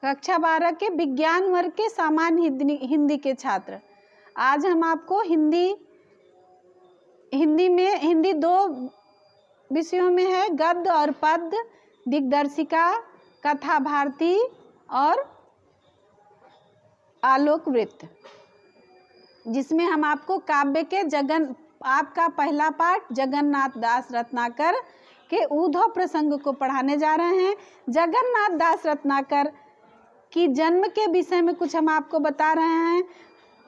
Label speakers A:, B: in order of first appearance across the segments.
A: कक्षा 12 के विज्ञान वर्ग के सामान्य हिंदी के छात्र, आज हम आपको हिंदी दो विषयों में है, गद्य और पद्य, दिग्दर्शिका, कथा भारती और आलोक वृत्त, जिसमें हम आपको काव्य के आपका पहला पाठ जगन्नाथ दास रत्नाकर के ऊधव प्रसंग को पढ़ाने जा रहे हैं। जगन्नाथ दास रत्नाकर की जन्म के विषय में कुछ हम आपको बता रहे हैं।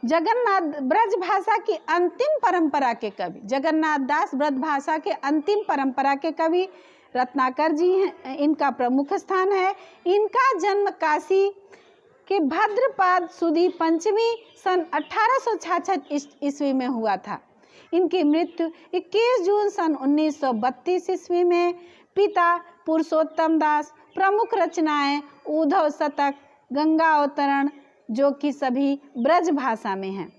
A: जगन्नाथ ब्रज भाषा की अंतिम परंपरा के कवि जगन्नाथ दास ब्रज भाषा के अंतिम परंपरा के कवि रत्नाकर जी हैं, इनका प्रमुख स्थान है। इनका जन्म काशी के भद्रपाद सुदी पंचमी सन 1866 ईस्वी में हुआ था। इनकी मृत्यु 21 जून सन 1932 ईस्वी में। पिता पुरुषोत्तम दास। प्रमुख रचनाएं ऊधव शतक, गंगा अवतरण, जो कि सभी ब्रज भाषा में हैं।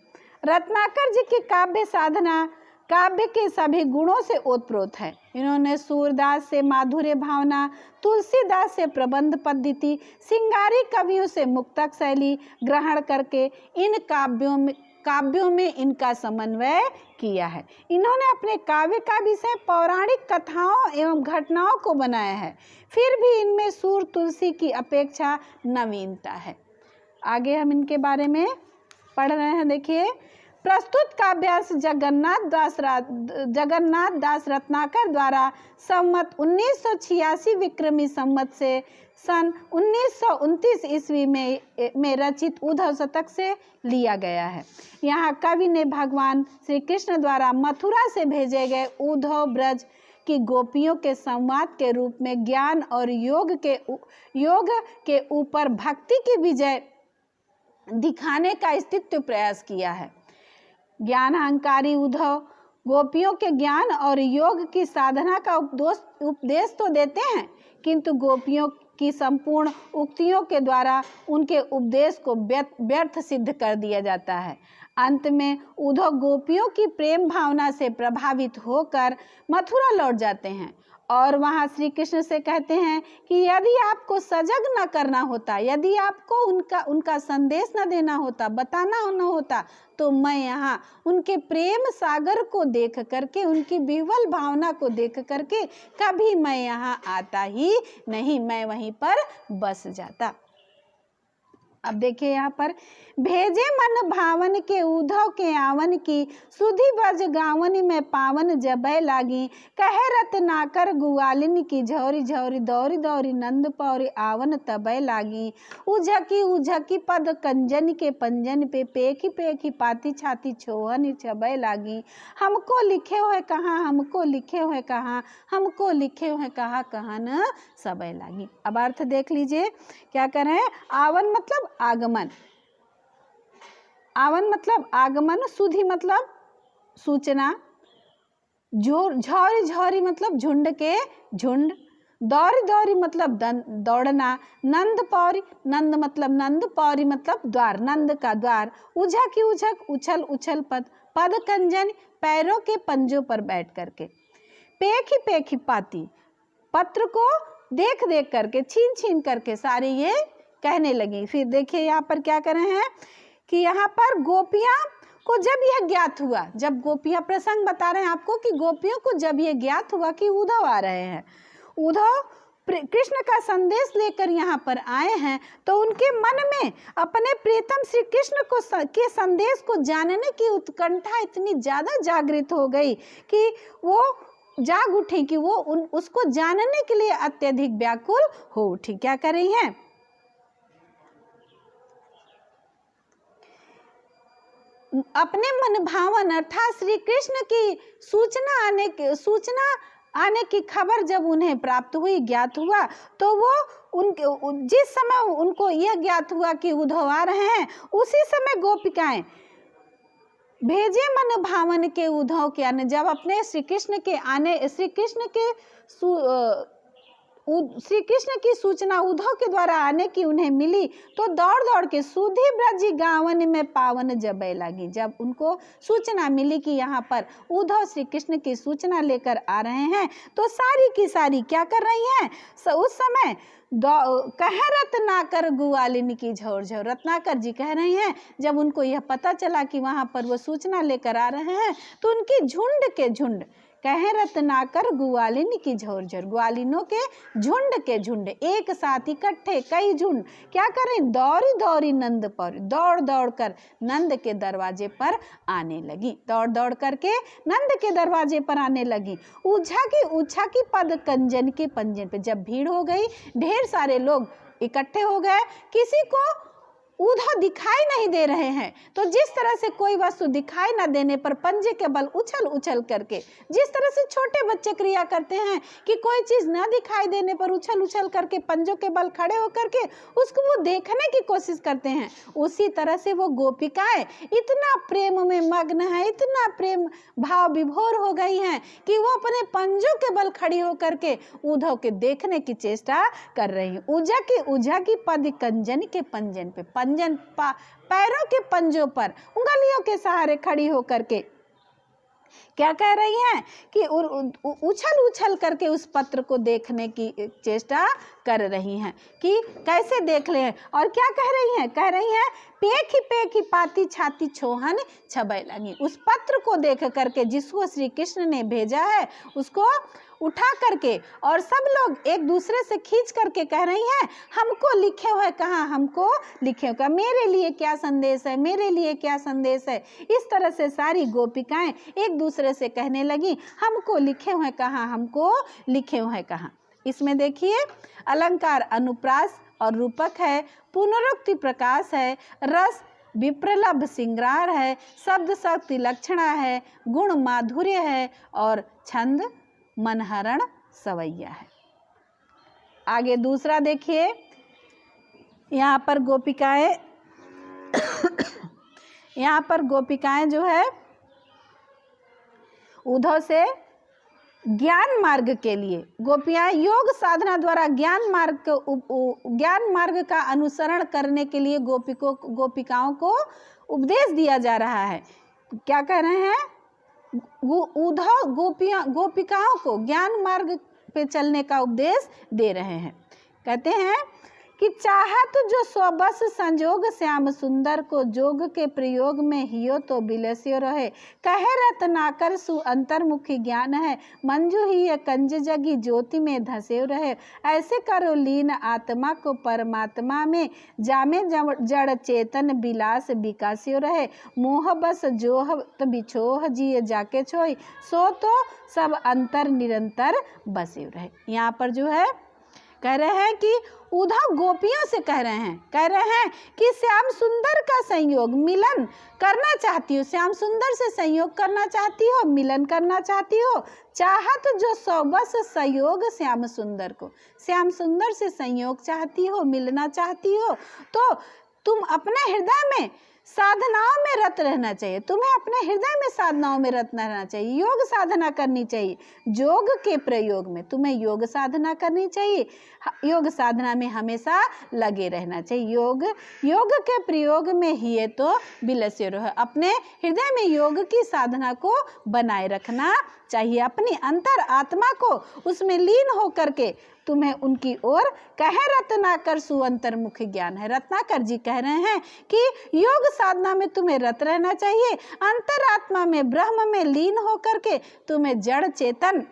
A: रत्नाकर जी की काव्य साधना काव्य के सभी गुणों से ओतप्रोत है। इन्होंने सूरदास से माधुर्य भावना, तुलसीदास से प्रबंध पद्धति, सिंगारी कवियों से मुक्तक शैली ग्रहण करके इन काव्यों में इनका समन्वय किया है। इन्होंने अपने काव्य का विषय पौराणिक कथाओं एवं घटनाओं को बनाया है, फिर भी इनमें सूर तुलसी की अपेक्षा नवीनता है। आगे हम इनके बारे में पढ़ रहे हैं। देखिए, प्रस्तुत काव्यास जगन्नाथ दास रत्नाकर द्वारा संवत 1986 विक्रमी संवत से सन 1929 ईस्वी में रचित ऊधव शतक से लिया गया है। यहाँ कवि ने भगवान श्री कृष्ण द्वारा मथुरा से भेजे गए ऊधव ब्रज की गोपियों के संवाद के रूप में ज्ञान और योग के ऊपर भक्ति की विजय दिखाने का स्थित्व प्रयास किया है। ज्ञान अहंकारी उद्धव गोपियों के ज्ञान और योग की साधना का उपदेश तो देते हैं, किंतु गोपियों की संपूर्ण उक्तियों के द्वारा उनके उपदेश को व्यर्थ सिद्ध कर दिया जाता है। अंत में उद्धव गोपियों की प्रेम भावना से प्रभावित होकर मथुरा लौट जाते हैं और वहां श्री कृष्ण से कहते हैं कि यदि आपको सजग न करना होता, यदि आपको उनका संदेश न देना होता, बताना न होता, तो मैं यहाँ उनके प्रेम सागर को देख करके, उनकी विह्वल भावना को देख करके कभी मैं यहाँ आता ही नहीं, मैं वहीं पर बस जाता। अब देखिए यहाँ पर, भेजे मन भावन के उद्धव के आवन की, सुधि ब्रज गावन में पावन जबै लागी, कहे रत्नाकर गुआलिन की, झौरी झौरी दौरी दौरी नंद पौरी आवन तबै लागी, उझकी उझकी पद कंजन के पंजन पे, पेखी पेखी पाती छाती छोहन छबै लागी, हमको लिखे हुए कहाँ, हमको लिखे हुए कहाँ, हमको लिखे हुए कहाँ, कहाँ न सबै लागी। अब अर्थ देख लीजिए, क्या कर रहे हैं। आवन मतलब आगमन, आवन मतलब आगमन, सुधि मतलब सूचना, झौरी झौरी मतलब झुंड के झुंड, दौरी दौरी मतलब दौड़ना, नंद पौरी, नंद मतलब नंद, पौरी मतलब द्वार, नंद का द्वार, उझकी उझक उछल उछल पद, पद कंजन पैरों के पंजों पर बैठ करके, पेखी पेखी पाती पत्र को देख देख करके, छीन छीन करके सारे ये कहने लगी। फिर देखिए यहाँ पर क्या कर रहे हैं कि यहाँ पर गोपियां को जब यह ज्ञात हुआ, जब गोपियां, प्रसंग बता रहे हैं आपको कि गोपियों को जब यह ज्ञात हुआ कि उद्धव आ रहे हैं, उद्धव कृष्ण का संदेश लेकर यहाँ पर आए हैं, तो उनके मन में अपने प्रियतम श्री कृष्ण के संदेश को जानने की उत्कंठा इतनी ज्यादा जागृत हो गई कि वो जाग उठी कि वो उसको जानने के लिए अत्यधिक व्याकुल हो उठी। क्या कर रही हैं। अपने मन भावन अर्थात श्री कृष्ण की सूचना आने की खबर जब उन्हें प्राप्त हुई, ज्ञात हुआ, तो वो जिस समय उनको यह ज्ञात हुआ कि उद्धव आ रहे हैं, उसी समय गोपिकाएं भेजे मन भावन के उद्धव के आने, जब अपने श्री कृष्ण के श्री कृष्ण की सूचना उद्धव के द्वारा आने की उन्हें मिली तो दौड़ दौड़ के सुधी ब्रजी गावन में पावन जबै लगी। जब उनको सूचना मिली कि यहाँ पर उद्धव श्री कृष्ण की सूचना लेकर आ रहे हैं तो सारी की सारी क्या कर रही हैं, उस समय कह रत्नाकर ग्वालिनी की झोर झोर। रत्नाकर जी कह रही हैं जब उनको यह पता चला कि वहाँ पर वो सूचना लेकर आ रहे हैं तो उनकी झुंड के झुंड, कह रत्नाकर ग्वालिनी की झोर झोर, ग्वालिनों के झुंड एक साथ इकट्ठे कई झुंड क्या करें, दौड़ी दौड़ी नंद पर, दौड़ दौड़ कर नंद के दरवाजे पर आने लगी, दौड़ दौड़ करके नंद के दरवाजे पर आने लगी। ऊझा की पद कंजन के पंजन पे, जब भीड़ हो गई, ढेर सारे लोग इकट्ठे हो गए, किसी को उद्धव दिखाई नहीं दे रहे हैं, तो जिस तरह से कोई वस्तु दिखाई न देने पर पंजे के बल उछल उछल करके, जिस तरह से छोटे बच्चे क्रिया करते हैं कि कोई चीज न दिखाई देने पर उछल उछल करके पंजों के बल खड़े होकर के उसको वो देखने की कोशिश करते हैं, उसी तरह से वो गोपिकाएं इतना प्रेम में मग्न है, इतना प्रेम भाव विभोर हो गई हैं कि वो अपने पंजों के बल खड़ी होकर के उद्धव के देखने की चेष्टा कर रही हैं। ऊझा की पद कंजन के पंजन पे, पैरों के पंजों पर उंगलियों के सहारे खड़ी होकर के क्या कह रही हैं कि उछल उछल करके उस पत्र को देखने की चेष्टा कर रही हैं कि कैसे देख लें। और क्या कह रही हैं पेखी पाती छाती छोहन छबै लगी। उस पत्र को देख करके जिसको श्री कृष्ण ने भेजा है उसको उठा करके और सब लोग एक दूसरे से खींच करके कह रही हैं हमको लिखे हुए कहाँ, हमको लिखे हुए, मेरे लिए क्या संदेश है, मेरे लिए क्या संदेश है। इस तरह से सारी गोपिकाएं एक दूसरे से कहने लगी हमको लिखे हुए कहाँ, हमको लिखे हुए कहाँ। इसमें देखिए अलंकार अनुप्रास और रूपक है, पुनरुक्ति प्रकाश है, रस विप्रलभ सिंगार है, शब्द शक्ति लक्षणा है, गुण माधुर्य है और छंद मनहरण सवैया है। आगे दूसरा देखिए, यहाँ पर गोपिकाएं जो है उद्धव से ज्ञान मार्ग के लिए, गोपियां योग साधना द्वारा ज्ञान मार्ग का अनुसरण करने के लिए गोपिकाओं को उपदेश दिया जा रहा है। क्या कह रहे हैं, उद्धव गोपिकाओं को ज्ञान मार्ग पे चलने का उपदेश दे रहे हैं। कहते हैं कि चाहत जो स्वबस संजोग श्याम सुंदर को जोग के प्रयोग में हियो तो बिलस्यो रहे, कहे रत्नाकर सु अंतर्मुखी ज्ञान है, मंजू ही ये कंज जगी ज्योति में धसेव रहे, ऐसे करो लीन आत्मा को परमात्मा में, जामे जड़ चेतन बिलास विकास्यो रहे, मोह बस जोह बिछोह जिए जाके छोई, सो तो सब अंतर निरंतर बसे रहे। यहाँ पर जो है कह रहे हैं कि उद्धव गोपियों से कह रहे हैं कि श्याम सुंदर का संयोग मिलन करना चाहती हो, श्याम सुंदर से संयोग करना चाहती हो, मिलन करना चाहती हो, चाहत जो सौबस संयोग श्याम सुंदर को, श्याम सुंदर से संयोग चाहती हो, मिलना चाहती हो, तो तुम अपने हृदय में साधनाओं में रत रहना चाहिए, तुम्हें अपने हृदय में साधनाओं में रत रहना चाहिए, योग साधना करनी चाहिए, योग के प्रयोग में तुम्हें योग साधना करनी चाहिए, योग साधना में हमेशा लगे रहना चाहिए, योग के प्रयोग में ही तो बिलस्यो रहो, अपने हृदय में योग की साधना को बनाए रखना चाहिए, अपनी अंतर आत्मा को उसमें लीन होकर के तुम्हें उनकी ओर, कहे रत्नाकर सुअंतर्मुखी ज्ञान है। रत्नाकर जी कह रहे हैं कि योग साधना में तुम्हें रत रहना चाहिए, अंतरात्मा में ब्रह्म में लीन होकर के तुम्हें जड़ चेतन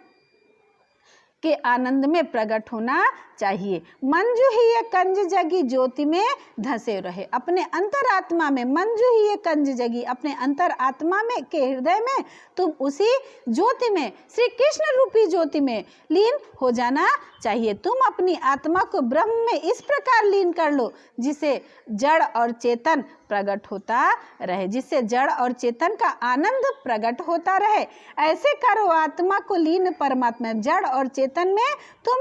A: के आनंद में प्रकट होना चाहिए। मंजू ही ये कंज जगी ज्योति में धसे रहे, अपने अंतरात्मा में, मंजू ही ये कंज जगी, अपने अंतरात्मा में के हृदय में तुम उसी ज्योति में, श्री कृष्ण रूपी ज्योति में लीन हो जाना चाहिए। तुम अपनी आत्मा को ब्रह्म में इस प्रकार लीन कर लो जिसे जड़ और चेतन प्रकट होता रहे, जिससे जड़ और चेतन का आनंद प्रकट होता रहे। ऐसे करो आत्मा को लीन परमात्मा, जड़ और चेतन में तुम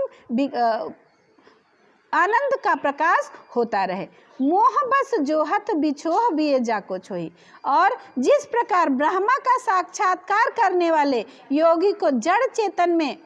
A: आनंद का प्रकाश होता रहे। मोह बस जोहत बिछोह बिए जाको छोई, और जिस प्रकार ब्रह्मा का साक्षात्कार करने वाले योगी को जड़ चेतन में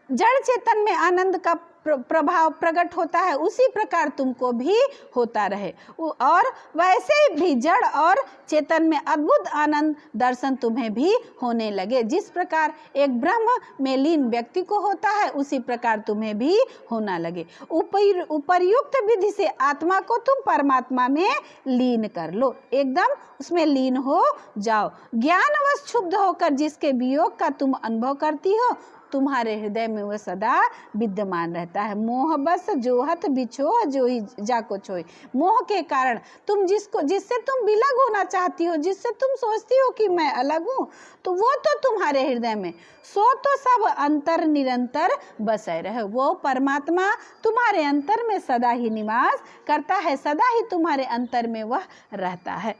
A: जड़ चेतन में आनंद का प्रभाव प्रकट होता है, उसी प्रकार तुमको भी होता रहे और वैसे भी जड़ और चेतन में अद्भुत आनंद दर्शन तुम्हें भी होने लगे। जिस प्रकार एक ब्रह्म में लीन व्यक्ति को होता है, उसी प्रकार तुम्हें भी होना लगे। उपर्युक्त विधि से आत्मा को तुम परमात्मा में लीन कर लो, एकदम उसमें लीन हो जाओ। ज्ञानवश क्षुब्ध होकर जिसके वियोग का तुम अनुभव करती हो, तुम्हारे हृदय में वह सदा विद्यमान रहता है। मोह बस जोहत बिछो जोई जाको छोई। मोह के कारण तुम जिससे तुम विलग होना चाहती हो, जिससे तुम सोचती हो कि मैं अलग हूँ, तो वो तो तुम्हारे हृदय में सो तो सब अंतर निरंतर बसे रहे। वो परमात्मा तुम्हारे अंतर में सदा ही निवास करता है, सदा ही तुम्हारे अंतर में वह रहता है।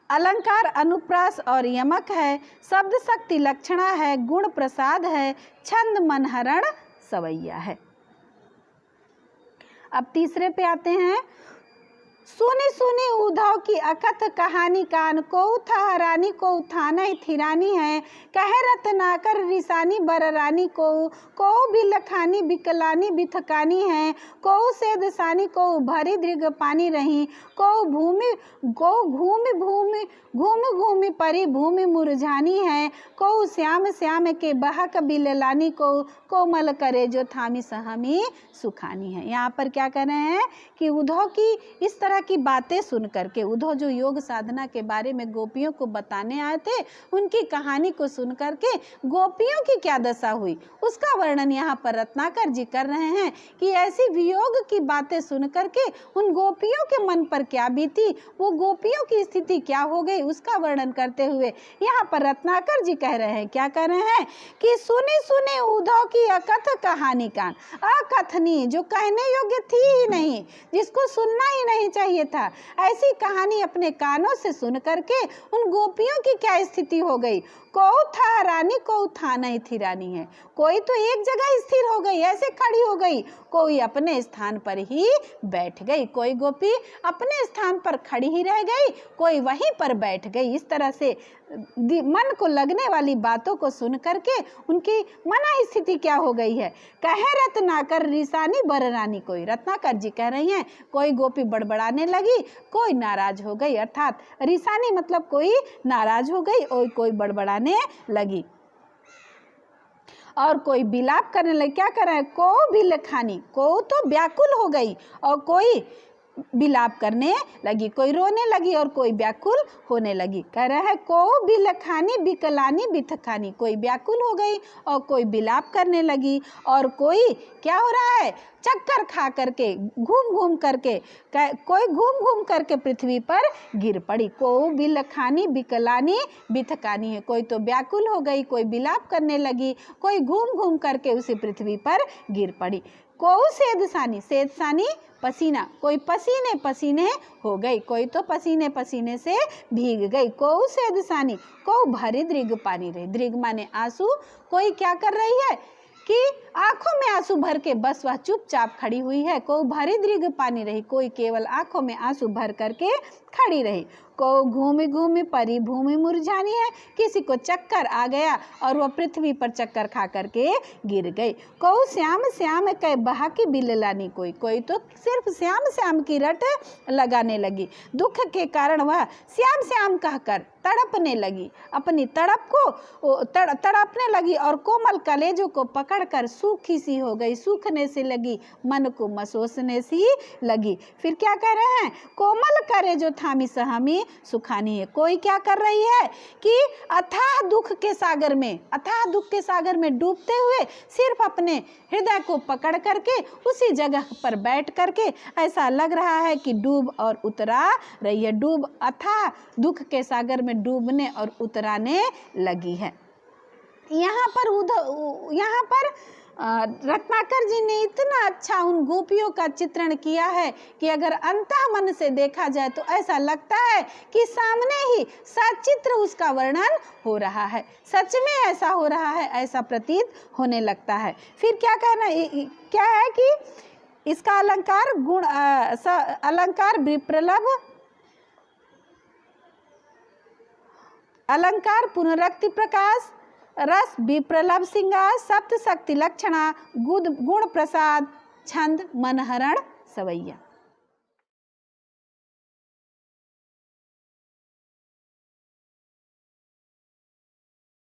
A: अलंकार अनुप्रास और यमक है, शब्द शक्ति लक्षणा है, गुण प्रसाद है, छंद मनहरण सवैया है। अब तीसरे पे आते हैं। सुनी सुनी उद्धव की अकथ कहानी, कान को था हरानी को थाना थिरानी है। कहे रत्नाकर रिसानी बररानी को भी लखानी बिकलानी बिथकानी है। को सेदसानी को भरी दृग पानी रही, को घूमि घूमि परी भूमि मुरझानी है। को श्याम श्याम के बहक बिललानी को कोमल करे जो थामी सहमी सुखानी है। यहाँ पर क्या कर रहे हैं कि उद्धव की इस तरह की बातें सुन करके, उद्धव जो योग साधना के बारे में गोपियों को बताने आए थे, उनकी कहानी को सुन करके गोपियों की क्या दशा हुई, उसका वर्णन यहाँ पर रत्नाकर जी कर रहे हैं कि ऐसी वियोग की बातें सुन करके उन गोपियों के मन पर क्या बीती, वो गोपियों की स्थिति क्या हो गई, उसका वर्णन करते हुए यहाँ पर रत्नाकर जी कह रहे हैं, क्या कह रहे हैं कि सुनी सुनी उद्धव की अकथ कहानी, कान अकथनीय, जो कहने योग्य थी ही नहीं, जिसको सुनना ही नहीं चाहिए था, ऐसी कहानी अपने कानों से सुन करके उन गोपियों की क्या स्थिति हो गई। को था रानी को था नहीं थी रानी है। कोई तो एक जगह स्थिर हो गई, ऐसे खड़ी हो गई, कोई अपने स्थान पर ही बैठ गई, कोई गोपी अपने स्थान पर खड़ी ही रह गई, कोई वहीं पर बैठ गई। इस तरह से मन को लगने वाली बातों को सुन करके उनकी मना स्थिति क्या हो गई है। कहे रत्नाकर रिसानी बररानी, कोई रत्नाकर जी कह रही हैं, कोई गोपी बड़बड़ाने लगी, कोई नाराज हो गई, अर्थात रिसानी मतलब कोई नाराज हो गई और कोई बड़बड़ाने लगी, और कोई बिलाप करने लगी। क्या कर रहा है, को भी लखानी, को तो व्याकुल हो गई और कोई बिलाप करने लगी, कोई रोने लगी और कोई व्याकुल होने लगी। कह रहा है को भी लखानी बिकलानी बिथकानी, कोई व्याकुल हो गई और कोई बिलाप करने लगी, और कोई क्या हो रहा है, चक्कर खा करके घूम घूम करके, कोई घूम घूम करके पृथ्वी पर गिर पड़ी। को भी लखानी बिकलानी बिथकानी है, कोई तो व्याकुल हो गई, कोई बिलाप करने लगी, कोई घूम घूम करके उसी पृथ्वी पर गिर पड़ी। को सेदसानी, सेदसानी पसीना, कोई पसीने पसीने हो गई, कोई तो पसीने पसीने से भीग गई। को सेदसानी, को भरी दृग पानी रही, दृग माने आंसू, कोई क्या कर रही है कि आंखों में आंसू भर के बस वह चुपचाप खड़ी हुई है। को भरी दृग पानी रही, कोई केवल आंखों में आंसू भर करके खड़ी रही। को घूमी घूमी परी भूमि मुरझानी है, किसी को चक्कर आ गया और वह पृथ्वी पर चक्कर खा करके गिर गई। को श्याम श्याम कह बहा की बिललानी, कोई तो सिर्फ श्याम श्याम की रट लगाने लगी, दुख के कारण वह श्याम श्याम कहकर तड़पने लगी, अपनी तड़प को तड़पने लगी और कोमल कलेजों को पकड़कर सूखी सी हो गई, सूखने से लगी, मन को मसोसने सी लगी। फिर क्या कह रहे हैं, कोमल करे जो थामी सहमी सुखानी है। कोई क्या कर रही है कि अथाह दुख के सागर में डूबते हुए सिर्फ अपने हृदय को पकड़ करके उसी जगह पर बैठ करके ऐसा लग रहा है कि डूब और उतरा रही है, डूब अथाह दुख के सागर में डूबने और उतराने लगी है। यहाँ पर रत्नाकर जी ने इतना अच्छा उन गोपियों का चित्रण किया है कि अगर अंतः मन से देखा जाए तो ऐसा लगता है कि सामने ही सचित्र उसका वर्णन हो रहा है, सच में ऐसा हो रहा है, ऐसा प्रतीत होने लगता है। फिर क्या कहना क्या है कि इसका अलंकार गुण अलंकार विप्रलभ, अलंकार पुनरक्ति प्रकाश, रस विप्रलभ सिंगार, सप्त शक्ति लक्षणा, गुण प्रसाद, छंद मनहरण सवैया।